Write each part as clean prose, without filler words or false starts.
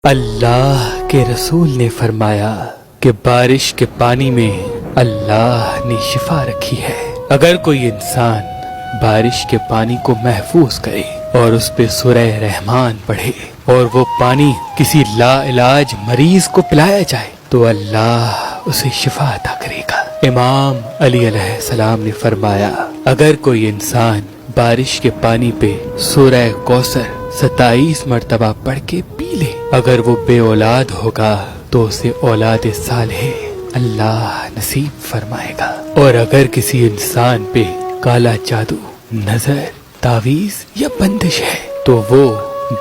اللہ کے رسول نے فرمایا کہ بارش کے پانی میں اللہ نے شفا رکھی ہے۔ اگر کوئی انسان بارش کے پانی کو محفوظ کرے اور اس پہ سورہ رحمان پڑھے اور وہ پانی کسی لا علاج مریض کو پلایا جائے تو اللہ اسے شفا عطا کرے گا۔ امام علی علیہ السلام نے فرمایا اگر کوئی انسان بارش کے پانی پہ سورہ کوثر 27 مرتبہ پڑھ کے پی لے، اگر وہ بے اولاد ہوگا تو اسے اولاد صالح اللہ نصیب فرمائے گا۔ اور اگر کسی انسان پہ کالا جادو، نظر، تعویذ یا بندش ہے تو وہ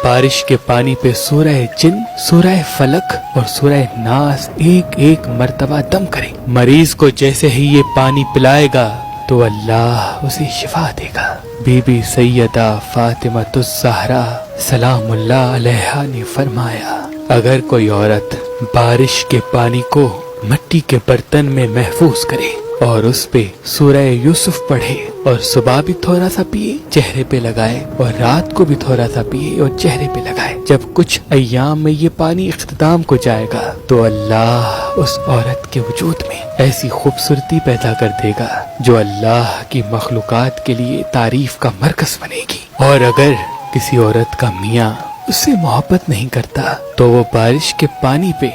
بارش کے پانی پہ سورہ جن، سورہ فلق اور سورہ ناس ایک مرتبہ دم کرے۔ مریض کو جیسے ہی یہ پانی پلائے گا تو اللہ اسے شفا دے گا۔ بی بی سیدہ فاطمہ الزہرا سلام اللہ علیہا نے فرمایا اگر کوئی عورت بارش کے پانی کو مٹی کے برتن میں محفوظ کرے اور اس پہ سورہ یوسف پڑھے اور صبح بھی تھوڑا سا پیے چہرے پہ لگائے اور رات کو بھی تھوڑا سا پیے اور چہرے پہ لگائے، جب کچھ ایام میں یہ پانی اختتام کو جائے گا تو اللہ اس عورت کے وجود میں ایسی خوبصورتی پیدا کر دے گا جو اللہ کی مخلوقات کے لیے تعریف کا مرکز بنے گی۔ اور اگر کسی عورت کا میاں اس سے محبت نہیں کرتا تو وہ بارش کے پانی پہ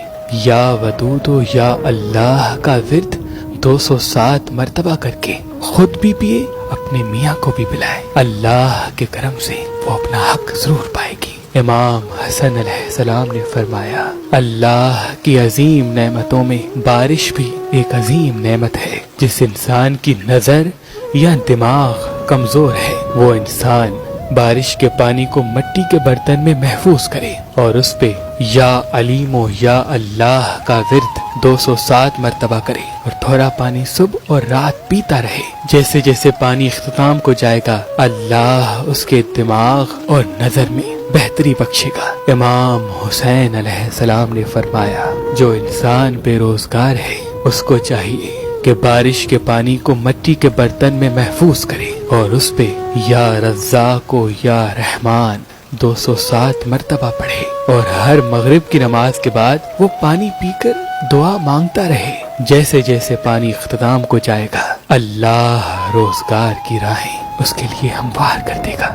یا ودود یا اللہ کا ورد 207 مرتبہ کر کے خود بھی پیے، اپنے میاں کو بھی پلائے، اللہ کے کرم سے وہ اپنا حق ضرور پائے گی۔ امام حسن علیہ السلام نے فرمایا اللہ کی عظیم نعمتوں میں بارش بھی ایک عظیم نعمت ہے۔ جس انسان کی نظر یا دماغ کمزور ہے وہ انسان بارش کے پانی کو مٹی کے برتن میں محفوظ کرے اور اس پہ یا علیم و یا اللہ کا ورد 207 مرتبہ کرے اور تھوڑا پانی صبح اور رات پیتا رہے، جیسے جیسے پانی اختتام کو جائے گا اللہ اس کے دماغ اور نظر میں بہتری بخشے گا۔ امام حسین علیہ السلام نے فرمایا جو انسان بے روزگار ہے اس کو چاہیے کہ بارش کے پانی کو مٹی کے برتن میں محفوظ کرے اور اس پہ یا رزاق و یا رحمان 207 مرتبہ پڑھے اور ہر مغرب کی نماز کے بعد وہ پانی پی کر دعا مانگتا رہے، جیسے جیسے پانی اختتام کو جائے گا اللہ روزگار کی راہیں اس کے لیے ہموار کر دے گا۔